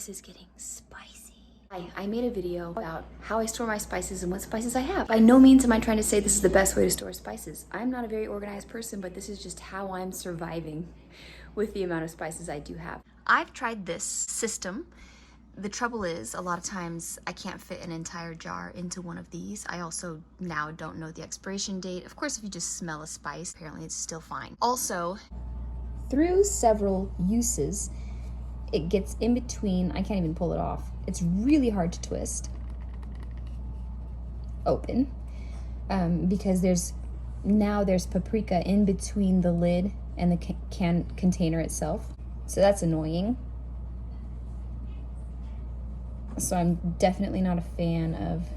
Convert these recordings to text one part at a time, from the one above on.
this is getting spicy. I made a video about how I store my spices and what spices I have. By no means am I trying to say this is the best way to store spices. I'm not a very organized person, but this is just how I'm surviving with the amount of spices I do have. I've tried this system. The trouble is, a lot of times I can't fit an entire jar into one of these. I also now don't know the expiration date. Of course, if you just smell a spice, apparently it's still fine. Also, through several uses, it gets in between. I can't even pull it off. It's really hard to twist open because there's paprika in between the lid and the container itself. So that's annoying. So I'm definitely not a fan of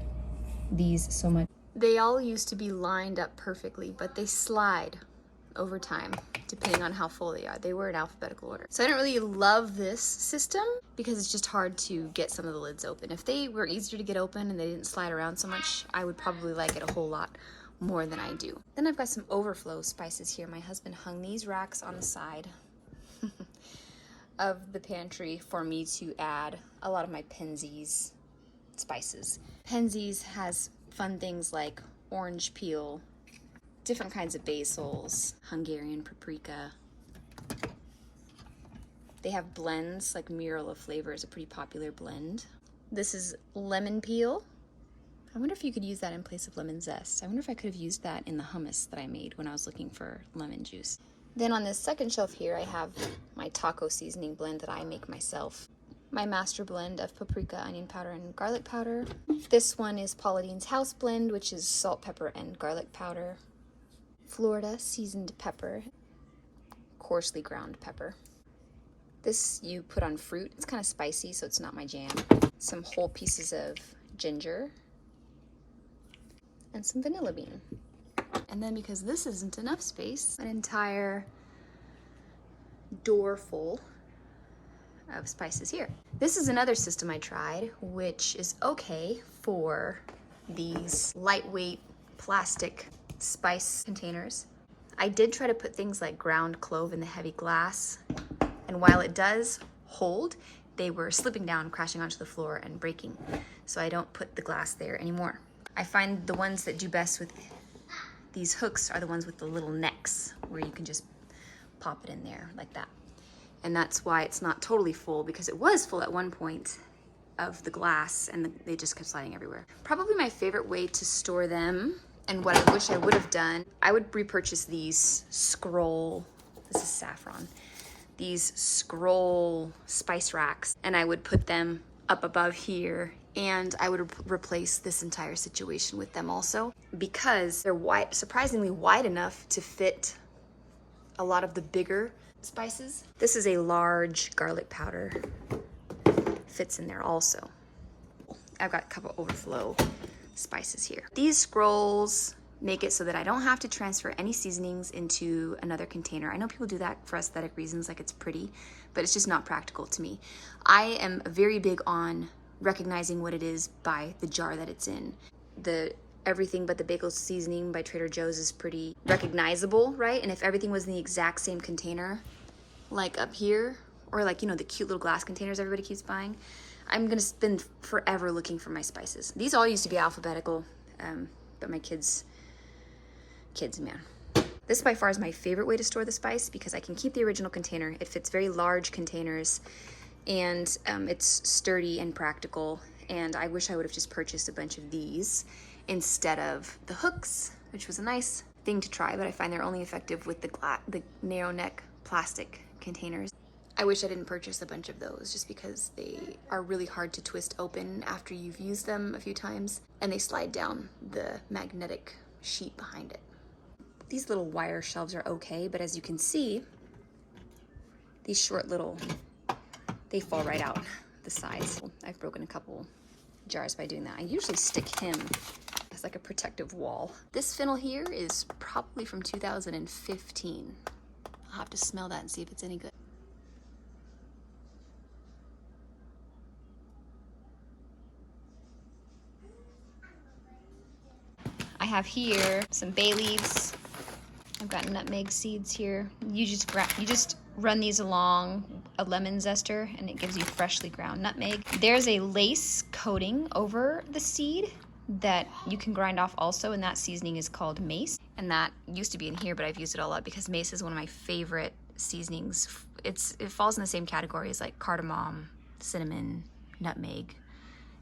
these so much. They all used to be lined up perfectly, but they slide over time, depending on how full they are. They were in alphabetical order. So I don't really love this system because it's just hard to get some of the lids open. If they were easier to get open and they didn't slide around so much, I would probably like it a whole lot more than I do. Then I've got some overflow spices here. My husband hung these racks on the side of the pantry for me to add a lot of my Penzeys spices. Penzeys has fun things like orange peel, different kinds of basils, Hungarian paprika. They have blends, like Mural of Flavor is a pretty popular blend. This is lemon peel. I wonder if you could use that in place of lemon zest. I wonder if I could have used that in the hummus that I made when I was looking for lemon juice. Then on this second shelf here, I have my taco seasoning blend that I make myself. My master blend of paprika, onion powder, and garlic powder. This one is Paula Deen's house blend, which is salt, pepper, and garlic powder. Florida seasoned pepper, coarsely ground pepper. This you put on fruit. It's kind of spicy, so it's not my jam. Some whole pieces of ginger and some vanilla bean. And then because this isn't enough space, an entire door full of spices here. This is another system I tried, which is okay for these lightweight plastic spice containers. I did try to put things like ground clove in the heavy glass, and while it does hold, they were slipping down, crashing onto the floor and breaking. So I don't put the glass there anymore. I find the ones that do best with these hooks are the ones with the little necks where you can just pop it in there like that. And that's why it's not totally full, because it was full at one point of the glass and they just kept sliding everywhere. Probably my favorite way to store them, and what I wish I would have done, I would repurchase these scroll, this is saffron, these scroll spice racks, and I would put them up above here, and I would replace this entire situation with them also, because they're wide, surprisingly wide enough to fit a lot of the bigger spices. This is a large garlic powder, fits in there also. I've got a couple overflow spices here. These scrolls make it so that I don't have to transfer any seasonings into another container. I know people do that for aesthetic reasons, like it's pretty, but it's just not practical to me. I am very big on recognizing what it is by the jar that it's in. The Everything But the Bagel seasoning by Trader Joe's is pretty recognizable, right? And if everything was in the exact same container, like up here, or like, you know, the cute little glass containers everybody keeps buying, I'm gonna spend forever looking for my spices. These all used to be alphabetical, but my kids, man. This by far is my favorite way to store the spice because I can keep the original container. It fits very large containers, and it's sturdy and practical. And I wish I would have just purchased a bunch of these instead of the hooks, which was a nice thing to try, but I find they're only effective with the narrow neck plastic containers. I wish I didn't purchase a bunch of those just because they are really hard to twist open after you've used them a few times, and they slide down the magnetic sheet behind it. These little wire shelves are okay, but as you can see, these short little, they fall right out the sides. I've broken a couple jars by doing that. I usually stick him as like a protective wall. This fennel here is probably from 2015. I'll have to smell that and see if it's any good. I have here some bay leaves. I've got nutmeg seeds here. You just run these along a lemon zester, and it gives you freshly ground nutmeg. There's a lace coating over the seed that you can grind off also, and that seasoning is called mace. And that used to be in here, but I've used it all up because mace is one of my favorite seasonings. It falls in the same category as like cardamom, cinnamon, nutmeg,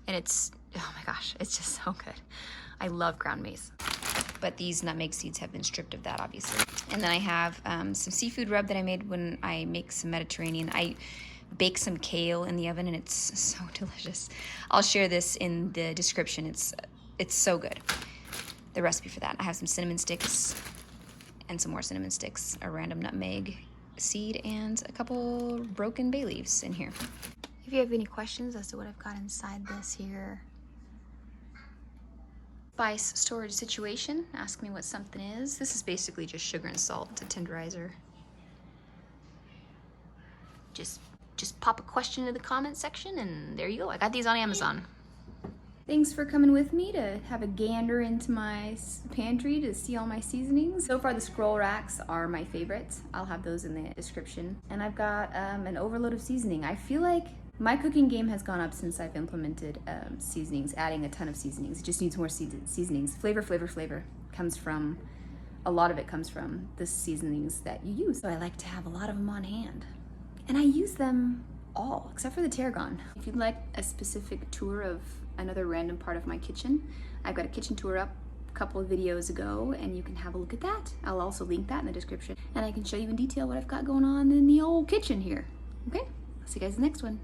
and it's, oh my gosh, it's just so good. I love ground mace. But these nutmeg seeds have been stripped of that, obviously. And then I have some seafood rub that I made when I make some Mediterranean. I bake some kale in the oven, and it's so delicious. I'll share this in the description. It's so good. The recipe for that. I have some cinnamon sticks and some more cinnamon sticks, a random nutmeg seed, and a couple broken bay leaves in here. If you have any questions as to what I've got inside this here spice storage situation, ask me what something is. This is basically just sugar and salt. It's a tenderizer. Just pop a question in the comment section, and there you go. I got these on Amazon. Thanks for coming with me to have a gander into my pantry to see all my seasonings. So far the scroll racks are my favorites. I'll have those in the description. And I've got an overload of seasoning. I feel like my cooking game has gone up since I've implemented seasonings, adding a ton of seasonings. It just needs more seasonings. Flavor comes from, a lot of it comes from the seasonings that you use. So I like to have a lot of them on hand. And I use them all, except for the tarragon. If you'd like a specific tour of another random part of my kitchen, I've got a kitchen tour up a couple of videos ago, and you can have a look at that. I'll also link that in the description, and I can show you in detail what I've got going on in the old kitchen here. Okay, I'll see you guys in the next one.